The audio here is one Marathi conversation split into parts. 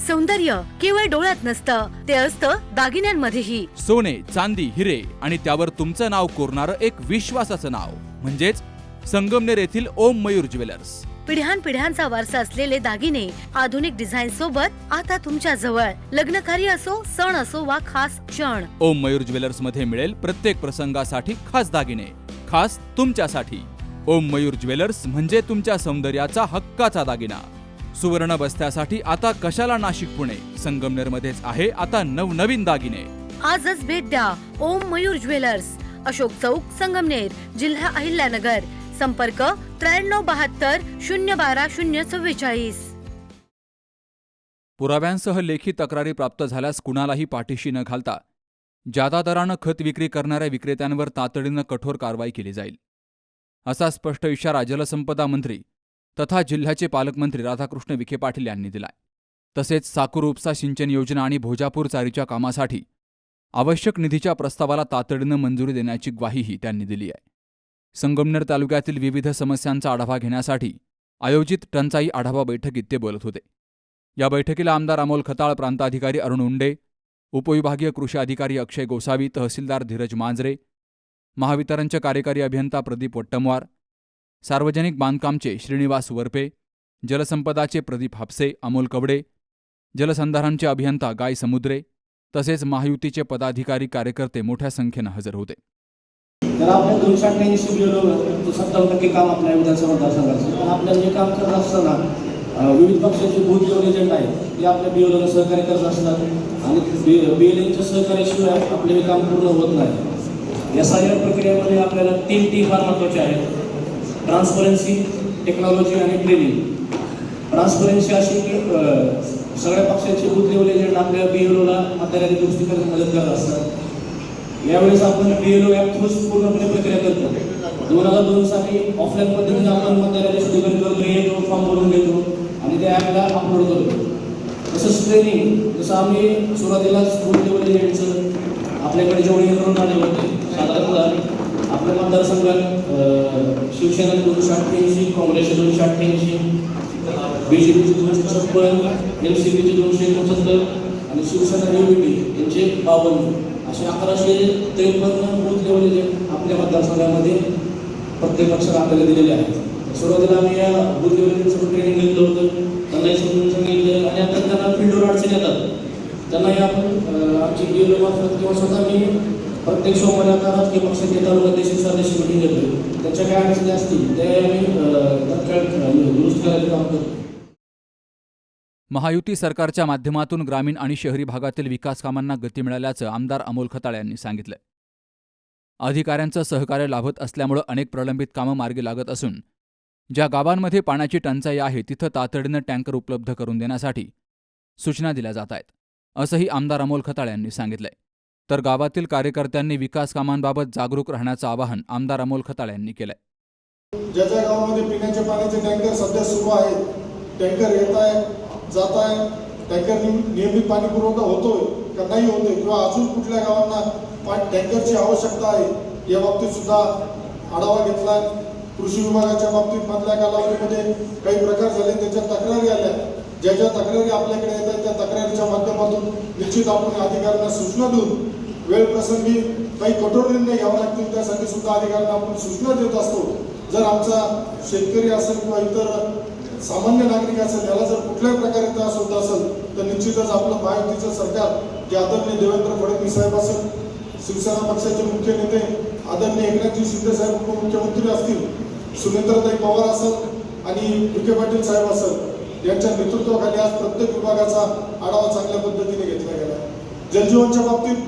सौंदर्य केवळ डोळ्यात नसतं, ते असतं दागिन्यांमध्येही. सोने, चांदी, हिरे आणि त्यावर तुमचं नाव कोरणारं एक विश्वासाचं नाव म्हणजेच संगमनेर येथील ओम मयूर ज्वेलर्स. पिढ्यानपिढ्यांचा वारसा असलेले दागिने आधुनिक डिझाईन सोबत आता तुमच्या जवळ. लग्नकार्य असो, सण असो वा खास क्षण, ओम मयूर ज्वेलर्स मध्ये मिळेल प्रत्येक प्रसंगासाठी खास दागिने, खास तुमच्यासाठी. ओम मयूर ज्वेलर्स म्हणजे तुमच्या सौंदर्याचा हक्काचा दागिना. सुवर्ण बस्त्यासाठी आता कशाला नाशिक पुणे, संगमनेर मध्येच आहे आता नवनवीन दागिने. आजच भेट द्या ओम मयूर ज्वेलर्स, अशोक चौक, संगमनेर, जिल्हा अहिल्यानगर. संपर्क 9372 012 044. पुराव्यांसह लेखी तक्रारी प्राप्त झाल्यास कुणालाही पाठीशी न घालता जादा दरानं खत विक्री करणाऱ्या विक्रेत्यांवर तातडीनं कठोर कारवाई केली जाईल, असा स्पष्ट इशारा जलसंपदा मंत्री तथा जिल्ह्याचे पालकमंत्री राधाकृष्ण विखे पाटील यांनी दिलाय. तसेच साकूर उपसा सिंचन योजना आणि भोजापूर चारीच्या कामासाठी आवश्यक निधीच्या प्रस्तावाला तातडीनं मंजुरी देण्याची ग्वाहीही त्यांनी दिली आहे. संगमनेर तालुक्यातील विविध समस्यांचा आढावा घेण्यासाठी आयोजित टंचाई आढावा बैठकीत ते बोलत होते. या बैठकीला आमदार अमोल खताळ, प्रांताधिकारी अरुण उंडे, उपविभागीय कृषी अधिकारी अक्षय गोसावी, तहसीलदार धीरज मांजरे, महावितरणचे कार्यकारी अभियंता प्रदीप वट्टमवार, सार्वजनिक बांधकामचे श्रीनिवास वरपे, जलसंपदाचे प्रदीप हापसे, अमोल कवडे, जलसंधारणचे अभियंता गाय समुद्रे तसेच महायुतीचे पदाधिकारी कार्यकर्ते मोठ्या संख्येनं हजर होते. जर आपण 288 गेलो तर 57% काम आपल्या विधानसभा मतदारसंघाचं. पण आपल्याला जे काम करत असताना विविध पक्षाचे बूथ लेवल एजंट आहेत ते आपल्या बीएलओला सहकार्य करत असतात आणि बीएलओच्या सहकार्याशिवाय आपले हे काम पूर्ण होत नाही. SIR प्रक्रियेमध्ये आपल्याला 3 T फार महत्त्वाचे आहेत: ट्रान्सपरन्सी, टेक्नॉलॉजी आणि ट्रेनिंग. ट्रान्सपरन्सी अशी की सगळ्या पक्षाचे बूथ लेवल एजंट आपल्या बीएलओला मतदाराची दुरुस्ती करण्यात मदत करत असतात. यावेळेस आपण बीएलओ ॲप थ्रू पूर्णपणे प्रक्रिया करतो. 2002 साली ऑफलाईन पद्धतीने आपण मतदाराची शुद्धीकरण करून घेतो, फॉर्म भरून घेतो आणि त्या ॲपला अपलोड करतो. तसंच ट्रेनिंग, जसं आम्ही सुरुवातीला बूथ लेवल एजंटचं आपल्याकडे जेवढे करून आले होते, साधारणतः आपल्या मतदारसंघात शिवसेना 288, काँग्रेसचे 288, BJPचे 256, LCPचे 269 आणि शिवसेना युनिटी यांचे 52 असे 1153 बूथ लेवल एजंट आपल्या मतदारसंघामध्ये प्रत्येक पक्षाला आपल्याला दिलेले आहेत. सुरुवातीला आम्ही या बूथ लेवल एजंटचं ट्रेनिंग घेतलं होतं, त्यांनाही समजून सांगितलं आणि आता त्यांना फील्डवर अडचणी येतात त्यांनाही आपण आमची बीएलओ मार्फत किंवा स्वतः मी प्रत्येक सोमवारी आता राजकीय पक्षाचे तालुका सदस्य मिटिंग घेतो. त्याच्या काय अडचणी असतील ते आम्ही तत्काळ दुरुस्त करायचं काम करतो. महायुती सरकारच्या माध्यमातून ग्रामीण आणि शहरी भागातील विकास कामांना गती मिळाल्याचं आमदार अमोल खताळ यांनी सांगितलं. अधिकाऱ्यांचं सहकार्य लाभत असल्यामुळे अनेक प्रलंबित कामं मार्गी लागत असून ज्या गावांमध्ये पाण्याची टंचाई आहे तिथं तातडीनं टँकर उपलब्ध करून देण्यासाठी सूचना दिल्या जात आहेत, असंही आमदार अमोल खताळ यांनी सांगितलंय. तर गावातील कार्यकर्त्यांनी विकास कामांबाबत जागरूक राहण्याचं आवाहन आमदार अमोल खताळ यांनी केलंय. ज्या ज्या गावामध्ये पिण्याच्या पाण्याचे टँकर सध्या सुरू आहेत, टँकर येत आहे जात आहे, टँकर नियमित पाणी पुरवठा होतोय का नाही होतोय किंवा अजून कुठल्या गावांना टँकरची आवश्यकता आहे या बाबतीत सुद्धा आढावा घेतला. कृषी विभागाच्या बाबतीत मधल्या कालावधीमध्ये काही प्रकार झाले, त्याच्या तक्रारी आल्या. ज्या ज्या तक्रारी आपल्याकडे येतात त्या तक्रारीच्या माध्यमातून निश्चित आपण अधिकाऱ्यांना सूचना देऊन वेळ प्रसंगी काही कठोर निर्णय घ्यावे लागतील त्यासाठी सुद्धा अधिकाऱ्यांना आपण सूचना देत असतो. जर आमचा शेतकरी असेल किंवा इतर सामान्य नागरिक असेल याला जर कुठल्याही प्रकारे त्रास होत असेल तर निश्चितच आपलं महायुतीचं सरकार जे आदरणीय देवेंद्र फडणवीस साहेब असेल, शिवसेना पक्षाचे मुख्य नेते आदरणीय एकनाथजी शिंदे साहेब उपमुख्यमंत्री असतील, सुनेत्रताई पवार असेल आणि विखे पाटील साहेब असेल यांच्या नेतृत्वाखाली आज प्रत्येक विभागाचा आढावा चांगल्या पद्धतीने घेतला गेला. जलजीवनच्या बाबतीत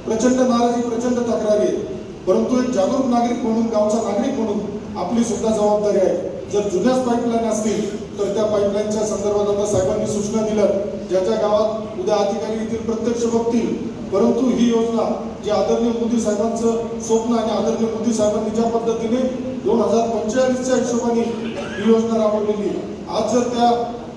प्रचंड नाराजी, प्रचंड तक्रारी आहेत, परंतु एक जागरूक नागरिक म्हणून, गावचा नागरिक म्हणून आपली सुद्धा जबाबदारी आहे. जर जुन्याच पाईपलाईन असतील तर त्या पाईपलाईनच्या संदर्भात आता साहेबांनी सूचना दिल्या. ज्या ज्या गावात उद्या अधिकारी येथील प्रत्यक्ष बघतील, परंतु ही योजना जी आदरणीय मोदी साहेबांचं स्वप्न आणि आदरणीय मोदी साहेबांनी ज्या पद्धतीने 2045च्या हिशोबाने ही योजना राबवलेली, आज जर त्या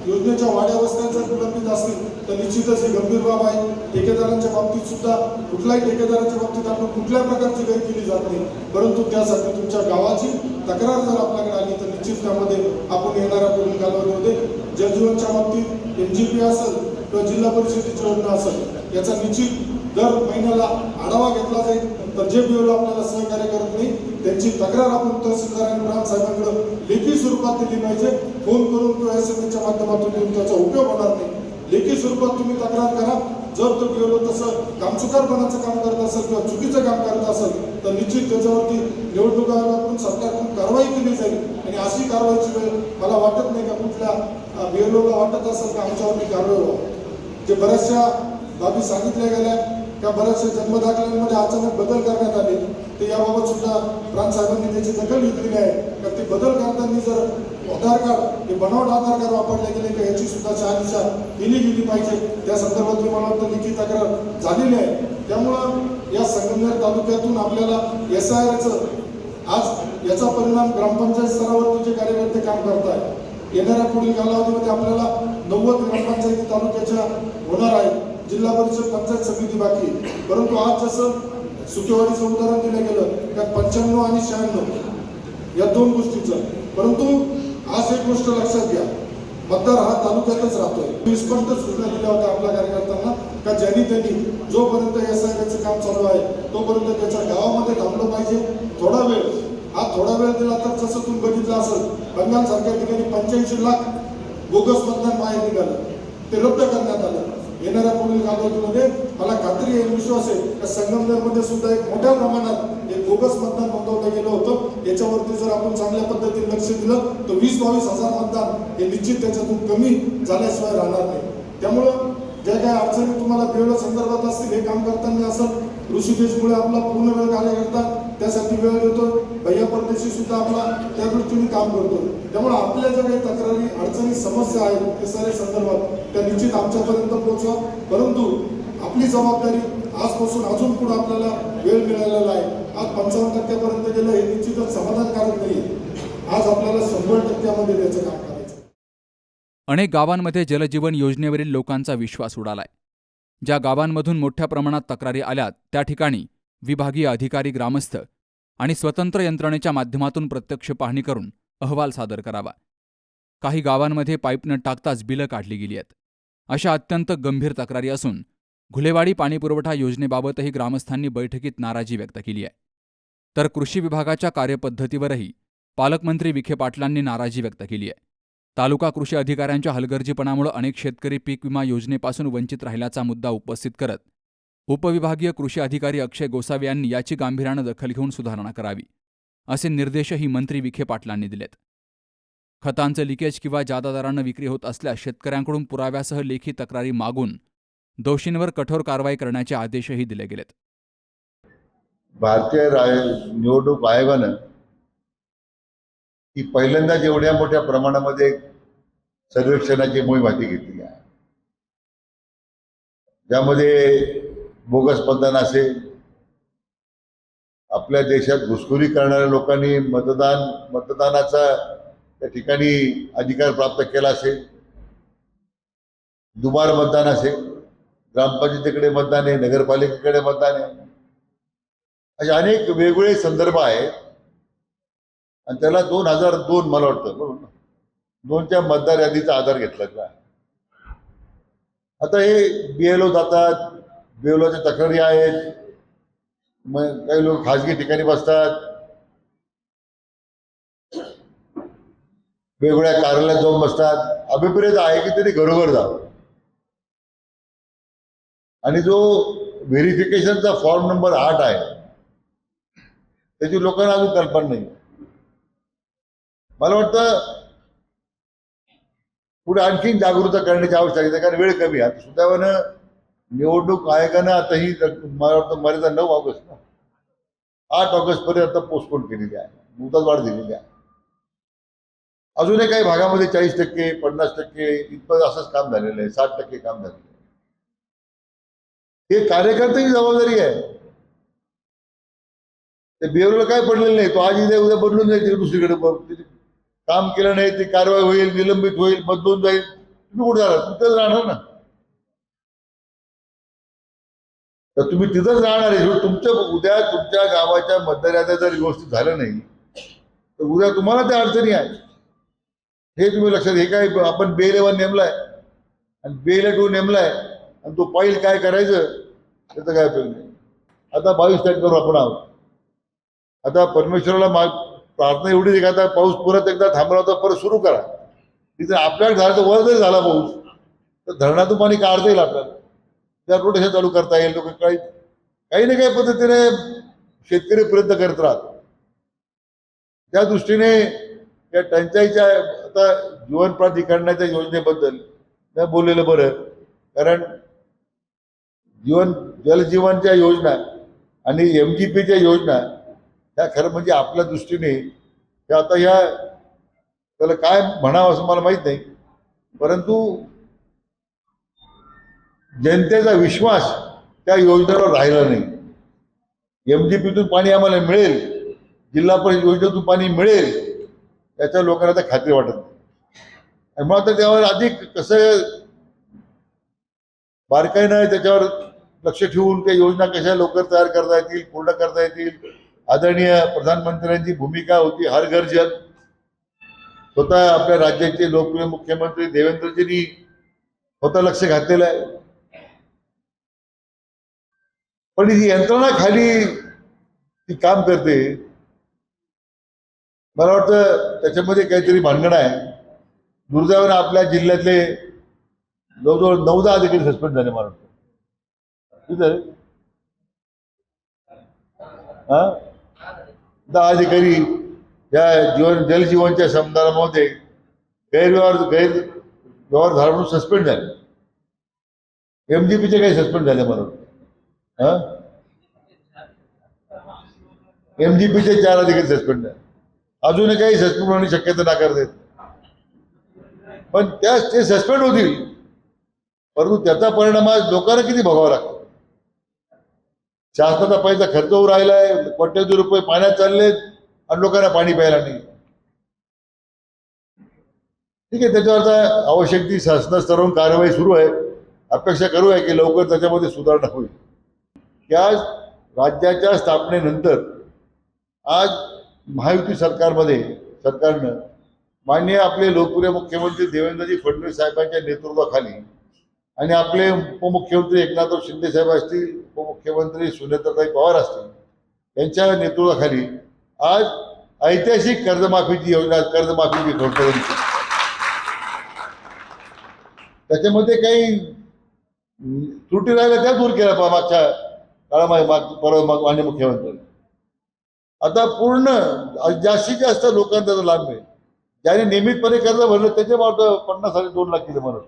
योजनेच्या वाड्या वस्त्या जर प्रलंबित असतील तर निश्चितच ही गंभीर बाब आहे. ठेकेदारांच्या बाबतीत सुद्धा कुठल्याही ठेकेदाराच्या बाबतीत आपण कुठल्या प्रकारची गैर केली जात नाही, परंतु त्यासाठी तुमच्या गावाची तक्रार जर आपल्याकडे आली तर निश्चित त्यामध्ये आपण येणाऱ्या पुढील कालावधीमध्ये जलजीवनच्या बाबतीत MGP असेल किंवा जिल्हा परिषदेची योजना असेल याचा निश्चित दर महिन्याला आढावा घेतला जाईल. तर जे बीओलो आपल्याला सहकार्य करत नाही त्यांची तक्रार आपण तहसीलदार आणि ग्रामसाहेबांकडे लेखी स्वरूपात दिली पाहिजे. फोन करून किंवा SMS च्या माध्यमातून देऊन त्याचा उपयोग होणार नाही. लेखी स्वरूपात तुम्ही तक्रार करा. जर तो बीओलो तसं कामचुकारपणाचं काम करत असेल किंवा चुकीचं काम करत असेल तर निश्चित त्याच्यावरती निवडणूक आयोगाकडून सरकारकडून कारवाई केली जाईल. आणि अशी कारवाईची वेळ मला वाटत नाही का कुठल्या बीओलोला वाटत असेल का आमच्यावरती कारवाई व्हावी. जे बऱ्याचशा बाबी सांगितल्या गेल्या त्या बऱ्याचशा जन्मदाखल्यांमध्ये अचानक बदल करण्यात आले ते याबाबत सुद्धा प्रांतसाहेबांनी त्याची दखल घेतलेली आहे. तर ते बदल करताना जर आधार कार्ड हे बनावट आधार कार्ड वापरले गेले तर याची सुद्धा शहानिशा केली गेली पाहिजे. त्या संदर्भात मला वाटतं लिखित तक्रार झालेली आहे. त्यामुळं या संगमनेर तालुक्यातून आपल्याला SIRचं आज याचा परिणाम ग्रामपंचायत स्तरावरती जे कार्यकर्ते काम करताय येणाऱ्या पुढील कालावधीमध्ये आपल्याला 90 ग्रामपंचायती तालुक्याच्या होणार आहेत. जिल्हा परिषद पंचायत समिती बाकी. परंतु आज जसं सुकेवाडीचं उदाहरण दिलं गेलं त्यात 95 आणि 96 या दोन गोष्टीचं. परंतु आज एक गोष्ट लक्षात घ्या, मतदार हा तालुक्यातच राहतोय. स्पष्ट सूचना दिल्या होत्या आपल्या कार्यकर्त्यांना का ज्यांनी त्यांनी जोपर्यंत SIRचं काम चालू आहे तोपर्यंत त्याच्या गावामध्ये थांबलं पाहिजे. थोडा वेळ दिला तर जसं तुम्ही बघितलं असेल बंगालसारख्या ठिकाणी 85 लाख बोगस मतदान बाहेर निघालं ते रद्द करण्यात आलं. येणाऱ्या पुढील कालावधीमध्ये मला खात्री आहे विश्वास आहे का संगमनेरमध्ये सुद्धा एक मोठ्या प्रमाणात एक बोगस मतदान नोंदवलं गेलं होतं. याच्यावरती जर आपण चांगल्या पद्धतीने लक्ष दिलं तर 20-22 हजार मतदान हे निश्चित त्याच्यातून कमी झाल्याशिवाय राहणार नाही. त्यामुळं ज्या काही अडचणी तुम्हाला बीओलो संदर्भात असतील हे काम करताना असं ऋषिकेशमुळे आपला पूर्ण वेळ कार्यकर्ता त्यासाठी वेळ देतो. भैया परदेशी सुद्धा आपला त्या दृष्टीने काम करतो. त्यामुळे आपल्या ज्या काही तक्रारी अडचणी समस्या आहेत ते सारे संदर्भात त्या निश्चित आमच्यापर्यंत पोहोचवा. परंतु आपली जबाबदारी आजपासून अजून पुढे आपल्याला वेळ मिळालेला आहे. आज 55% गेलं हे निश्चितच समाधानकारक नाही. आज आपल्याला 100% त्याचं काम करायचं. अनेक गावांमध्ये जलजीवन योजनेवरील लोकांचा विश्वास उडालाय. ज्या गावांमधून मोठ्या प्रमाणात तक्रारी आल्यात त्या ठिकाणी विभागीय अधिकारी, ग्रामस्थ आणि स्वतंत्र यंत्रणेच्या माध्यमातून प्रत्यक्ष पाहणी करून अहवाल सादर करावा. काही गावांमध्ये पाईप न टाकताच बिलं काढली गेली आहेत. अशा अत्यंत गंभीर तक्रारी असून घुलेवाडी पाणीपुरवठा योजनेबाबतही ग्रामस्थांनी बैठकीत नाराजी व्यक्त केली आहे. तर कृषी विभागाच्या कार्यपद्धतीवरही पालकमंत्री विखे पाटलांनी नाराजी व्यक्त केली आहे. तालुका कृषी अधिकाऱ्यांच्या हलगर्जीपणामुळे अनेक शेतकरी पीक विमा योजनेपासून वंचित राहिल्याचा मुद्दा उपस्थित करत उपविभागीय कृषी अधिकारी अक्षय गोसावी यांनी याची गांभीर्यानं दखल घेऊन सुधारणा करावी असे निर्देशही मंत्री विखे पाटलांनी दिलेत. खतांचं लिकेज किंवा जादा दरानं विक्री होत असल्यास शेतकऱ्यांकडून पुराव्यासह लेखी तक्रारी मागून दोषींवर कठोर कारवाई करण्याचे आदेशही दिले गेलेत. भारतीय निवडणूक आयोगानं ही पहिल्यांदाच एवढ्या मोठ्या प्रमाणामध्ये सर्वेक्षणाची मोहीम हाती घेतली आहे. ज्यामध्ये बोगस मतदान असेल, आपल्या देशात घुसखोरी करणाऱ्या लोकांनी मतदानाचा त्या ठिकाणी अधिकार प्राप्त केला असेल, दुबार मतदान असेल, ग्रामपंचायतीकडे मतदान आहे, नगरपालिकेकडे मतदान आहे, असे अनेक वेगवेगळे संदर्भ आहेत. आणि त्याला 2002 मला वाटतं बरोबर 2च्या मतदार यादीचा आधार घेतला का. आता हे BLO जातात, BLOच्या तक्रारी आहेत, मग काही लोक खाजगी ठिकाणी बसतात, वेगवेगळ्या कार्यालयात जाऊन बसतात. अभिप्रेत आहे की त्यांनी घरोघर जावं. आणि जो व्हेरिफिकेशनचा फॉर्म नंबर 8 आहे त्याची लोकांना अजून कल्पना नाही. मला वाटतं पुढे आणखीन जागरूकता करण्याची आवश्यकता आहे, कारण वेळ कमी आहे. सुदैवानं निवडणूक आयोगानं आता ही मला वाटतं मर्यादा 9 ऑगस्ट 8 ऑगस्टपर्यंत आता पोस्टपोन केलेली आहे, मुदतवाढ दिलेली आहे. अजूनही काही भागामध्ये 40%, 50% इतकं असंच काम झालेलं आहे, 60% काम झालेलं आहे. हे कार्यकर्त्याची जबाबदारी आहे. ते BLOला काय पडलेलं नाही, तो आज उद्या बदलून जाईल दुसरीकडे. काम केलं नाही ती कारवाई होईल, निलंबित होईल, बदलून जाईल. तुम्ही कुठे जाणार? तिथंच राहणार ना. तर तुम्ही तिथंच राहणार आहे. उद्या तुमच्या गावाच्या मतदार याद्या जर व्यवस्थित झालं नाही तर उद्या तुम्हाला त्या अडचणी आहे. हे तुम्ही लक्षात. हे काय आपण BLO नेमलाय, आणि बेला टू नेमलाय आणि तो पाहिल काय करायचं त्याचं काय उपयोग नाही. आता 22 टँकर आपण आहोत. आता परमेश्वराला प्रार्थना एवढी आहे की आता पाऊस परत एकदा थांबला होता परत सुरू करा. तिथे आपल्याकडे झालं तर वर जरी झाला पाऊस तर धरणातून पाणी काढता येईल आपल्याला. त्या रोटेशन चालू करता येईल. लोक काही ना काही पद्धतीने शेतकरी प्रयत्न करत राहतात. त्या दृष्टीने या टंचाईच्या आता जीवन प्राधिकरणाच्या योजनेबद्दल मी बोललेलं बरं. कारण जलजीवनच्या योजना आणि MGPच्या योजना ह्या खरं म्हणजे आपल्या दृष्टीने त्या आता ह्या त्याला काय म्हणावं असं मला माहीत नाही. परंतु जनतेचा विश्वास त्या योजनेवर राहिला नाही. MGPतून पाणी आम्हाला मिळेल, जिल्हा परिषद योजनेतून पाणी मिळेल याच्या लोकांना आता खात्री वाटत नाही. आणि मग आता त्यावर अधिक कसं बारकाईनं त्याच्यावर लक्ष ठेवून त्या योजना कशा लवकर तयार करता येतील, पूर्ण करता येतील. आदरणीय प्रधानमंत्र्यांची भूमिका होती हर घर जल. स्वतः आपल्या राज्याचे लोकप्रिय मुख्यमंत्री देवेंद्रजींनी स्वतः लक्ष घातलेलं आहे. पण ही यंत्रणा खाली ती काम करते. मला वाटतं त्याच्यामध्ये काहीतरी भानगड आहे. दुर्दैवानं आपल्या जिल्ह्यातले जवळजवळ 9-10 अधिकारी सस्पेंड झाले. मला वाटतं हा 10 अधिकारी या जलजीवनच्या समाधानामध्ये गैरव्यवहार झाला म्हणून सस्पेंड झाले. MGPचे काही सस्पेंड झाले मला वाटतं. MGPचे 4 अधिकारी सस्पेंड झाले. अजूनही काही सस्पेंड होण्याची शक्यता नाकारतात. पण ते सस्पेंड होतील परंतु त्याचा परिणाम आज लोकांना किती भोगावा लागतो. शासनाचा पैसा खर्च होऊ राहिलाय, कोट्यवधी रुपये पाण्यात चाललेत आणि लोकांना पाणी प्यायला नाही. ठीक आहे, त्याच्यावरचा आवश्यक ती शासना स्तरावरून कार्यवाही सुरू आहे. अपेक्षा करू आहे की लवकर त्याच्यामध्ये सुधारणा होईल. की आज राज्याच्या स्थापनेनंतर आज महायुती सरकारनं माननीय आपले लोकप्रिय मुख्यमंत्री देवेंद्रजी फडणवीस साहेबांच्या नेतृत्वाखाली आणि आपले उपमुख्यमंत्री एकनाथराव शिंदे साहेब असतील, उपमुख्यमंत्री सुनेत्राताई पवार असतील यांच्या नेतृत्वाखाली आज ऐतिहासिक कर्जमाफीची योजना, कर्जमाफीची घोषणा. त्याच्यामध्ये काही त्रुटी राहिल्या त्या दूर केल्या मागच्या काळामध्ये माननीय मुख्यमंत्री. आता पूर्ण जास्तीत जास्त लोकांना त्याचा लाभ मिळेल. ज्याने नियमितपणे कर्ज भरलं त्याचे मात्र 50-2 लाख किलो म्हणत.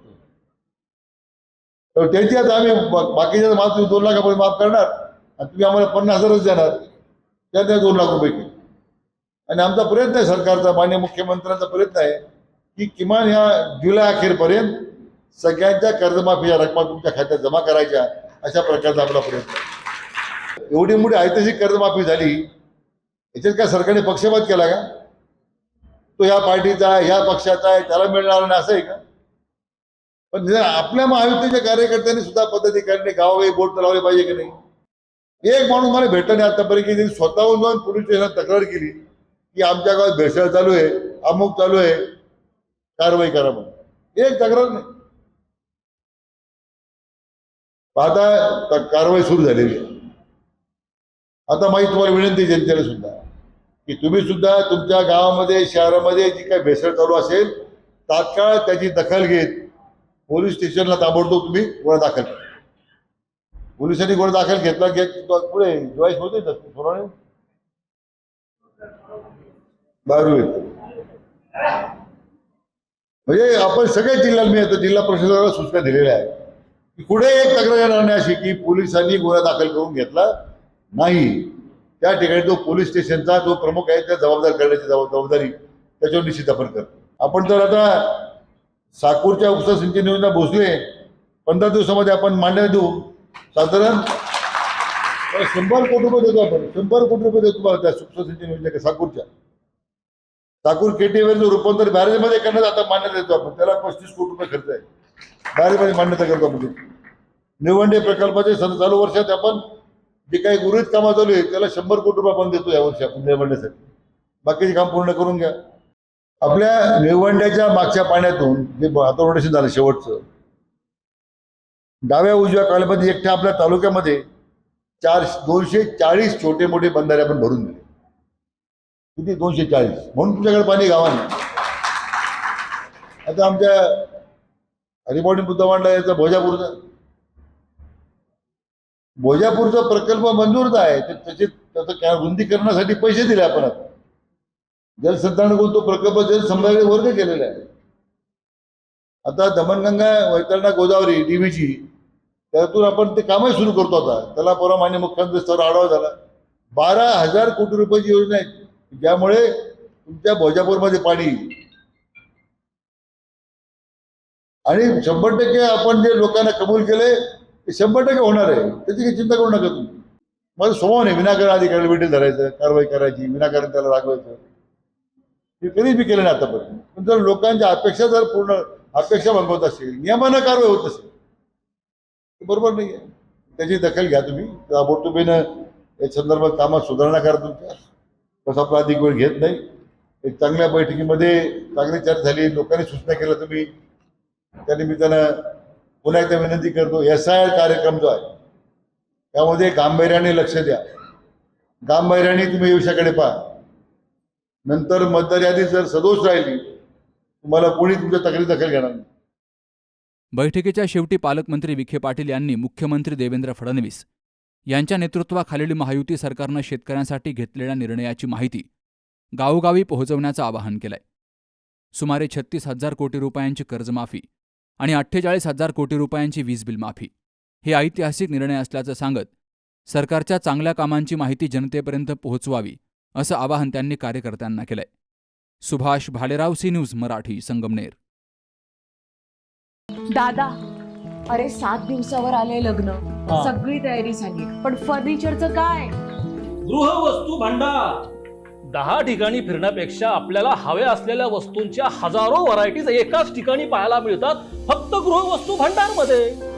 तर त्यांची आता आम्ही बाकीच्या माल तुम्ही 2 लाखापर्यंत माफ करणार आणि तुम्ही आम्हाला 50,000च देणार, त्या 2 लाख रुपये किलो. आणि आमचा प्रयत्न आहे, सरकारचा माननीय मुख्यमंत्र्यांचा प्रयत्न आहे की किमान ह्या जुलै अखेरपर्यंत सगळ्यांच्या कर्जमाफीच्या रकमा तुमच्या खात्यात जमा करायच्या, अशा प्रकारचा आपला प्रयत्न आहे. एवढी मोठी ऐतिहासिक कर्जमाफी झाली, याच्यात काय सरकारने पक्षपात केला का? तो ह्या पार्टीचा आहे, ह्या पक्षाचा आहे, त्याला मिळणार नाही असं आहे का? पण आपल्या महायुतीच्या कार्यकर्त्यांनी सुद्धा पद्धती करणे, गावोगावी बोर्ड लावले पाहिजे की नाही? एक माणूस मला भेटला नाही आतापर्यंत की त्यांनी स्वतःहून जाऊन पोलीस स्टेशनात तक्रार केली की आमच्या गावात भेसळ चालू आहे, अमुक चालू आहे, कारवाई करा म्हणून. एक तक्रार नाही. आता कारवाई सुरू झालेली आहे. आता माहिती तुम्हाला विनंती जनतेला सुद्धा की तुम्ही सुद्धा तुमच्या गावामध्ये, शहरामध्ये जी काही भेसळ चालू असेल तात्काळ त्याची दखल घेत पोलीस स्टेशनला ताबडतोब तुम्ही गुन्हा दाखल करा. पोलिसांनी गुन्हा दाखल घेतला पुढे जॉईस होते सोनाने बाहेर म्हणजे आपण सगळ्या जिल्ह्यात मी आता जिल्हा प्रशासनाला सूचना दिलेल्या आहे की पुढे एक तक्रार येणार नाही अशी की पोलिसांनी गुन्हा दाखल करून घेतला नाही. त्या ठिकाणी तो पोलीस स्टेशनचा जो प्रमुख आहे त्या जबाबदार करण्याची जबाबदारी त्याच्यावर निश्चित आपण करतो. आपण तर आता साकूरच्या उपसा सिंचन योजना भोसले 15 दिवसामध्ये आपण मान्यता देऊ. साधारण 100 कोटी रुपये देतो आपण. 100 कोटी रुपये देतो तुम्हाला त्या उपसा सिंचन योजना साकूरच्या. साकूर केटीवेचं रूपांतर बॅरेजमध्ये करण्यात आता मान्यता देतो आपण. त्याला 35 कोटी रुपये खर्च आहे. बॅरेजमध्ये मान्यता करतो आपण. निवंडे प्रकल्पाचे चालू वर्षात आपण जे काही उर्वरित कामं चालू आहे त्याला 100 कोटी रुपये आपण देतो यावर्षी आपण निवडण्यासाठी. बाकीचे काम पूर्ण करून घ्या. आपल्या निवडण्याच्या मागच्या पाण्यातून जे आता रोटेशन झालं शेवटचं डाव्या उजव्या कालमध्ये एकट्या आपल्या तालुक्यामध्ये 240 छोटे मोठे बंधारे आपण भरून दिले. किती? 240. म्हणून तुमच्याकडे पाणी गावांना. आता आमच्या हरिपावणी बुद्धवांडला याचा भोजापूरचा प्रकल्प मंजूर आहे. त्याचं रुंदीकरणासाठी पैसे दिले आपण. आता जलसंधारण तो प्रकल्प जलसंधारण वर्ग केलेला आहे. आता दमणगंगा वैतरणा गोदावरी डीव्हीची त्यातून आपण ते कामही सुरू करतो. आता त्याला परवा मान्य मुख्यमंत्री स्तरावर आढावा झाला. 12,000 कोटी रुपयाची योजना आहे ज्यामुळे तुमच्या भोजापूरमध्ये पाणी येईल. आणि 100% आपण जे लोकांना कबूल केले ते 100% होणार आहे. त्याची काही चिंता करू नका तुम्ही. माझं स्वभाव नाही विनाकारण अधिकाऱ्याला विटील धरायचं, कारवाई करायची, विनाकारण त्याला रागवायचं. हे कधीच मी केलं नाही आतापर्यंत. पण जर लोकांच्या अपेक्षा जर पूर्ण अपेक्षा भागवत असेल, नियमानं कारवाई होत असेल, बरोबर नाही आहे. त्याची दखल घ्या तुम्ही. ताबडतोबीनं या संदर्भात कामात सुधारणा करा तुमच्या. बस आपला अधिक वेळ घेत नाही. एक चांगल्या बैठकीमध्ये चांगली चर्चा झाली, लोकांनी सूचना केल्या तुम्ही. त्या निमित्तानं पुन्हा एकदा विनंती करतो, SIR कार्यक्रम जो आहे त्यामध्ये गांभीर्याने लक्ष द्या. गांभीर्याने तुम्ही भविष्याकडे पहा. नंतर मतदार यादी जर सदोष राहिली तुम्हाला कोणी तुमच्या तक्रारी दखल घेणार नाही. बैठकीच्या शेवटी पालकमंत्री विखे पाटील यांनी मुख्यमंत्री देवेंद्र फडणवीस यांच्या नेतृत्वाखालील महायुती सरकारनं शेतकऱ्यांसाठी घेतलेल्या निर्णयाची माहिती गावोगावी पोहोचवण्याचं आवाहन केलंय. सुमारे 36,000 कोटी रुपयांची कर्जमाफी आणि 48,000 कोटी रुपयांची वीज बिल माफी हे ऐतिहासिक निर्णय असल्याचं सांगत सरकारच्या चांगल्या कामांची माहिती जनतेपर्यंत पोहोचवावी असं आवाहन त्यांनी कार्यकर्त्यांना केलंय. Subhash Bhalerao, C news Marathi, Sangamner. दादा, अरे 7 दिवसावर आले लग्न, सगळी तयारी झाली, पण फर्निचरचं काय? गृहवस्तू भांडार. 10 ठिकाणी फिरण्यापेक्षा आपल्याला हव्या असलेल्या वस्तूंच्या हजारो व्हरायटीज एकाच ठिकाणी पाहायला मिळतात फक्त गृहवस्तू भांडार मध्ये.